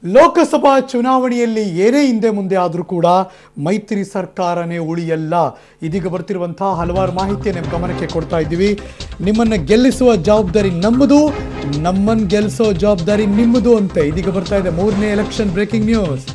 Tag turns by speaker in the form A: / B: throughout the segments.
A: ಲೋಕಸಭಾ ಚುನಾವಣೆಯಲ್ಲಿ ಏನೇ ಹಿಂದೆ ಮುಂದೆ ಆದರೂ ಕೂಡ ಮೈತ್ರಿ ಸರ್ಕಾರನೇ ಉಳಿಯಲ್ಲ. ಇದೀಗ ಬರ್ತಿರುವಂತಹ ಹಲವಾರು ಮಾಹಿತಿಯನ್ನು ಗಮನಕ್ಕೆ ಕೊಡ್ತಾ ಇದ್ದೀವಿ. ನಿಮ್ಮನ್ನ ಗೆಲ್ಲಿಸುವ ಜವಾಬ್ದಾರಿ ನಮ್ಮದು, ನಮ್ಮನ್ನು ಗೆಲ್ಲಿಸೋ ಜವಾಬ್ದಾರಿ ನಿಮ್ಮದು ಅಂತ ಇದೀಗ ಬರ್ತಾ ಇದೆ ಮೂರನೇ ಎಲೆಕ್ಷನ್ ಬ್ರೇಕಿಂಗ್ ನ್ಯೂಸ್.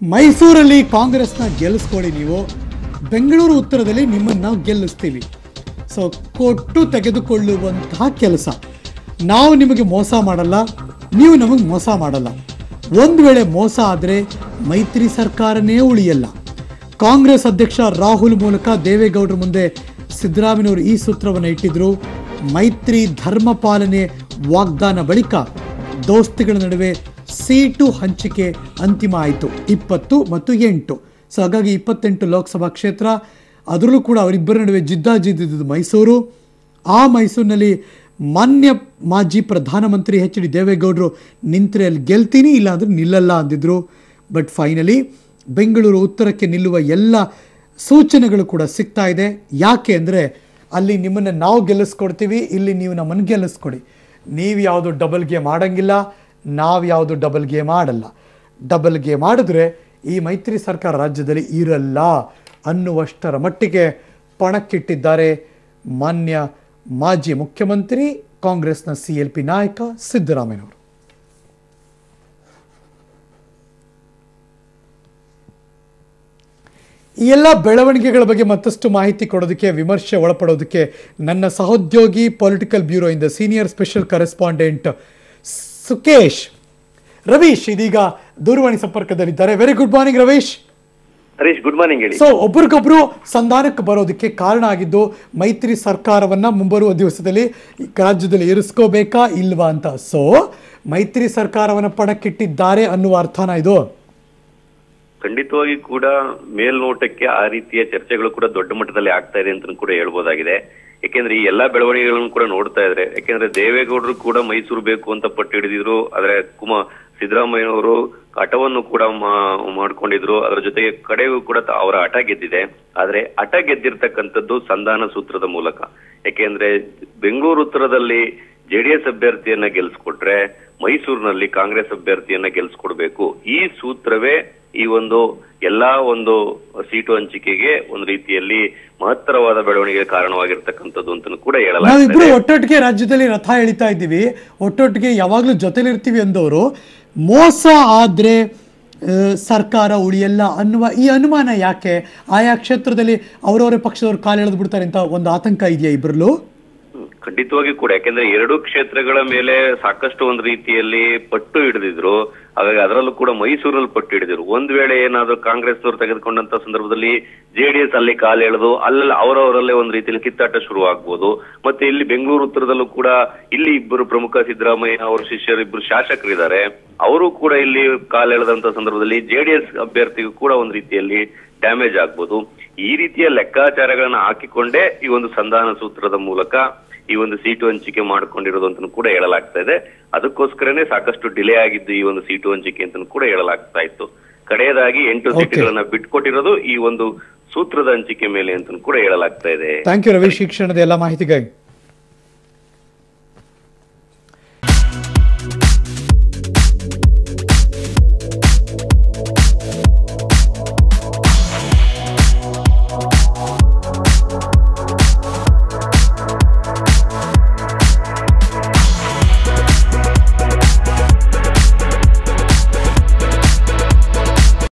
A: ಮೈಸೂರಲ್ಲಿ ಕಾಂಗ್ರೆಸ್ನ ಗೆಲ್ಲಿಸ್ಕೊಳ್ಳಿ, ನೀವು ಬೆಂಗಳೂರು ಉತ್ತರದಲ್ಲಿ ನಿಮ್ಮನ್ನು ನಾವು ಗೆಲ್ಲಿಸ್ತೀವಿ. ಸೊ ಕೊಟ್ಟು ತೆಗೆದುಕೊಳ್ಳುವಂತಹ ಕೆಲಸ. ನಾವು ನಿಮಗೆ ಮೋಸ ಮಾಡಲ್ಲ, ನೀವು ನಮಗೆ ಮೋಸ ಮಾಡಲ್ಲ. ಒಂದು ವೇಳೆ ಮೋಸ ಆದರೆ ಮೈತ್ರಿ ಸರ್ಕಾರನೇ ಉಳಿಯಲ್ಲ. ಕಾಂಗ್ರೆಸ್ ಅಧ್ಯಕ್ಷ ರಾಹುಲ್ ಮೂಲಕ ದೇವೇಗೌಡರ ಮುಂದೆ ಸಿದ್ದರಾಮಯ್ಯನವರು ಈ ಸೂತ್ರವನ್ನು ಇಟ್ಟಿದ್ರು. ಮೈತ್ರಿ ಧರ್ಮ ಪಾಲನೆ ವಾಗ್ದಾನ ಬಳಿಕ ದೋಸ್ತಿಗಳ ನಡುವೆ ಸೀಟು ಹಂಚಿಕೆ ಅಂತಿಮ ಆಯಿತು 20 ಮತ್ತು 8. ಸೊ ಹಾಗಾಗಿ 28 ಲೋಕಸಭಾ ಕ್ಷೇತ್ರ, ಅದರಲ್ಲೂ ಕೂಡ ಅವರಿಬ್ಬರ ನಡುವೆ ಜಿದ್ದಾಜಿದ್ದಿದ್ದು ಮೈಸೂರು. ಆ ಮೈಸೂರಿನಲ್ಲಿ ಮಾನ್ಯ ಮಾಜಿ ಪ್ರಧಾನಮಂತ್ರಿ HD ದೇವೇಗೌಡರು ನಿಂತರೆ ಅಲ್ಲಿ ಗೆಲ್ತೀನಿ, ಇಲ್ಲಾಂದ್ರೆ ನಿಲ್ಲಲ್ಲ ಅಂದಿದ್ರು. ಬಟ್ ಫೈನಲಿ ಬೆಂಗಳೂರು ಉತ್ತರಕ್ಕೆ ನಿಲ್ಲುವ ಎಲ್ಲ ಸೂಚನೆಗಳು ಕೂಡ ಸಿಗ್ತಾ ಇದೆ. ಯಾಕೆ ಅಂದರೆ ಅಲ್ಲಿ ನಿಮ್ಮನ್ನು ನಾವು ಗೆಲ್ಲಿಸ್ಕೊಡ್ತೀವಿ, ಇಲ್ಲಿ ನೀವು ನಮ್ಮನ್ನು ಗೆಲ್ಲಿಸ್ಕೊಡಿ. ನೀವು ಯಾವುದು ಡಬಲ್ ಗೇಮ್ ಆಡಂಗಿಲ್ಲ, ನಾವು ಯಾವುದು ಡಬಲ್ ಗೇಮ್ ಆಡಲ್ಲ. ಡಬಲ್ ಗೇಮ್ ಮಾಡಿದ್ರೆ ಈ ಮೈತ್ರಿ ಸರ್ಕಾರ ರಾಜ್ಯದಲ್ಲಿ ಇರಲ್ಲ ಅನ್ನುವಷ್ಟರ ಮಟ್ಟಿಗೆ ಪಣಕ್ಕಿಟ್ಟಿದ್ದಾರೆ ಮಾನ್ಯ ಮಾಜಿ ಮುಖ್ಯಮಂತ್ರಿ ಕಾಂಗ್ರೆಸ್ನ CLP ನಾಯಕ ಸಿದ್ದರಾಮಯ್ಯನವರು. ಈ ಎಲ್ಲ ಬೆಳವಣಿಗೆಗಳ ಬಗ್ಗೆ ಮತ್ತಷ್ಟು ಮಾಹಿತಿ ಕೊಡೋದಕ್ಕೆ, ವಿಮರ್ಶೆ ಒಳಪಡೋದಕ್ಕೆ ನನ್ನ ಸಹೋದ್ಯೋಗಿ ಪೊಲಿಟಿಕಲ್ ಬ್ಯೂರೋ ಇಂದ senior special correspondent Sukesh Ravish ಇದೀಗ ದೂರವಾಣಿ ಸಂಪರ್ಕದಲ್ಲಿದ್ದಾರೆ. Very good morning Ravish.
B: Harish, good morning ಹೇಳಿ.
A: ಸೊ ಒಬ್ರಿಗೊಬ್ರು ಸಂಧಾನಕ್ಕೆ ಬರೋದಕ್ಕೆ ಕಾರಣ ಆಗಿದ್ದು ಮೈತ್ರಿ ಸರ್ಕಾರವನ್ನ ಮುಂಬರುವ ದಿವಸದಲ್ಲಿ ರಾಜ್ಯದಲ್ಲಿ ಇರಿಸ್ಕೋಬೇಕಾ ಇಲ್ವಾ ಅಂತ. ಸೊ ಮೈತ್ರಿ ಸರ್ಕಾರವನ್ನ ಪಣಕ್ಕಿಟ್ಟಿದ್ದಾರೆ ಅನ್ನುವ ಅರ್ಥನ ಇದು?
B: ಖಂಡಿತವಾಗಿ ಕೂಡ ಮೇಲ್ನೋಟಕ್ಕೆ ಆ ರೀತಿಯ ಚರ್ಚೆಗಳು ಕೂಡ ದೊಡ್ಡ ಮಟ್ಟದಲ್ಲಿ ಆಗ್ತಾ ಇದೆ ಅಂತ ಕೂಡ ಹೇಳ್ಬೋದಾಗಿದೆ. ಯಾಕೆಂದ್ರೆ ಈ ಎಲ್ಲಾ ಬೆಳವಣಿಗೆಗಳನ್ನು ಕೂಡ ನೋಡ್ತಾ ಇದ್ರೆ, ಯಾಕೆಂದ್ರೆ ದೇವೇಗೌಡರು ಕೂಡ ಮೈಸೂರು ಬೇಕು ಅಂತ ಪಟ್ಟು ಹಿಡಿದಿದ್ರು. ಆದ್ರೆ ಸಿದ್ದರಾಮಯ್ಯನವರು ಹಠವನ್ನು ಕೂಡ ಮಾಡ್ಕೊಂಡಿದ್ರು. ಅದರ ಜೊತೆಗೆ ಕಡೆಗೂ ಕೂಡ ಅವರ ಹಠ ಗೆದ್ದಿದೆ. ಆದ್ರೆ ಹಠ ಗೆದ್ದಿರ್ತಕ್ಕಂಥದ್ದು ಸಂಧಾನ ಸೂತ್ರದ ಮೂಲಕ. ಯಾಕೆಂದ್ರೆ ಬೆಂಗಳೂರು ಉತ್ತರದಲ್ಲಿ JDS ಅಭ್ಯರ್ಥಿಯನ್ನ ಗೆಲ್ಸ್ಕೊಟ್ರೆ ಮೈಸೂರಿನಲ್ಲಿ ಕಾಂಗ್ರೆಸ್ ಅಭ್ಯರ್ಥಿಯನ್ನ ಗೆಲ್ಸ್ಕೊಡ್ಬೇಕು. ಈ ಸೂತ್ರವೇ ಈ ಒಂದು ಎಲ್ಲಾ ಒಂದು ಸೀಟು ಹಂಚಿಕೆಗೆ ಒಂದು ರೀತಿಯಲ್ಲಿ ಮಹತ್ತರವಾದ ಬೆಳವಣಿಗೆ ಕಾರಣವಾಗಿರ್ತಕ್ಕಂಥದ್ದು ಅಂತ ಕೂಡ ಹೇಳಲಾಗಿದೆ.
A: ನಾವಿಬ್ರು ಒಟ್ಟೊಟ್ಟಿಗೆ ರಾಜ್ಯದಲ್ಲಿ ರಥ ಎಳಿತಾ ಇದ್ದೀವಿ, ಒಟ್ಟೊಟ್ಟಿಗೆ ಯಾವಾಗ್ಲೂ ಜೊತೆಲಿರ್ತೀವಿ ಅಂದವರು ಮೋಸ ಆದ್ರೆ ಸರ್ಕಾರ ಉಳಿಯಲ್ಲ ಅನ್ನುವ ಈ ಅನುಮಾನ ಯಾಕೆ? ಆಯಾ ಕ್ಷೇತ್ರದಲ್ಲಿ ಅವರವರ ಪಕ್ಷದವರು ಕಾಲೆಳೆದು ಬಿಡ್ತಾರೆ ಅಂತ ಒಂದು ಆತಂಕ ಇದೆಯಾ ಇಬ್ಬರಲ್ಲೂ?
B: ಖಂಡಿತವಾಗಿ ಕೂಡ, ಯಾಕೆಂದ್ರೆ ಎರಡು ಕ್ಷೇತ್ರಗಳ ಮೇಲೆ ಸಾಕಷ್ಟು ಒಂದು ರೀತಿಯಲ್ಲಿ ಪಟ್ಟು ಹಿಡಿದಿದ್ರು. ಹಾಗಾಗಿ ಅದರಲ್ಲೂ ಕೂಡ ಮೈಸೂರಲ್ಲಿ ಪಟ್ಟು ಹಿಡಿದಿದ್ರು. ಒಂದ್ ವೇಳೆ ಏನಾದ್ರು ಕಾಂಗ್ರೆಸ್ನವರು ತೆಗೆದುಕೊಂಡಂತ ಸಂದರ್ಭದಲ್ಲಿ JDS ಅಲ್ಲಿ ಕಾಲೆಳೆದು ಅಲ್ಲೆಲ್ಲ ಅವರವರಲ್ಲೇ ಒಂದು ರೀತಿಯಲ್ಲಿ ಕಿತ್ತಾಟ ಶುರು ಆಗ್ಬೋದು. ಮತ್ತೆ ಇಲ್ಲಿ ಬೆಂಗಳೂರು ಉತ್ತರದಲ್ಲೂ ಕೂಡ ಇಲ್ಲಿ ಇಬ್ಬರು ಪ್ರಮುಖ ಸಿದ್ದರಾಮಯ್ಯ ಅವರ ಶಿಷ್ಯರು ಇಬ್ಬರು ಶಾಸಕರಿದ್ದಾರೆ. ಅವರು ಕೂಡ ಇಲ್ಲಿ ಕಾಲೆಳೆದಂತ ಸಂದರ್ಭದಲ್ಲಿ JDS ಅಭ್ಯರ್ಥಿಗೂ ಕೂಡ ಒಂದು ರೀತಿಯಲ್ಲಿ ಡ್ಯಾಮೇಜ್ ಆಗ್ಬೋದು. ಈ ರೀತಿಯ ಲೆಕ್ಕಾಚಾರಗಳನ್ನ ಹಾಕಿಕೊಂಡೇ ಈ ಒಂದು ಸಂಧಾನ ಸೂತ್ರದ ಮೂಲಕ ಈ ಒಂದು ಸೀಟು ಹಂಚಿಕೆ ಮಾಡ್ಕೊಂಡಿರೋದು ಅಂತ ಕೂಡ ಹೇಳಲಾಗ್ತಾ ಇದೆ. ಅದಕ್ಕೋಸ್ಕರನೇ ಸಾಕಷ್ಟು ಡಿಲೇ ಆಗಿದ್ದು ಈ ಒಂದು ಸೀಟು ಹಂಚಿಕೆ ಅಂತ ಕೂಡ ಹೇಳಲಾಗ್ತಾ ಇತ್ತು. ಕಡೆಯದಾಗಿ 8 ಸೀಟುಗಳನ್ನ ಬಿಟ್ಕೊಟ್ಟಿರೋದು ಈ ಒಂದು ಸೂತ್ರದ ಹಂಚಿಕೆ ಮೇಲೆ ಅಂತ ಕೂಡ ಹೇಳಲಾಗ್ತಾ ಇದೆ.
A: ಥ್ಯಾಂಕ್ ಯು ರವೀಶ್, ಶಿಕ್ಷಣದ ಎಲ್ಲ ಮಾಹಿತಿಗಾಗಿ.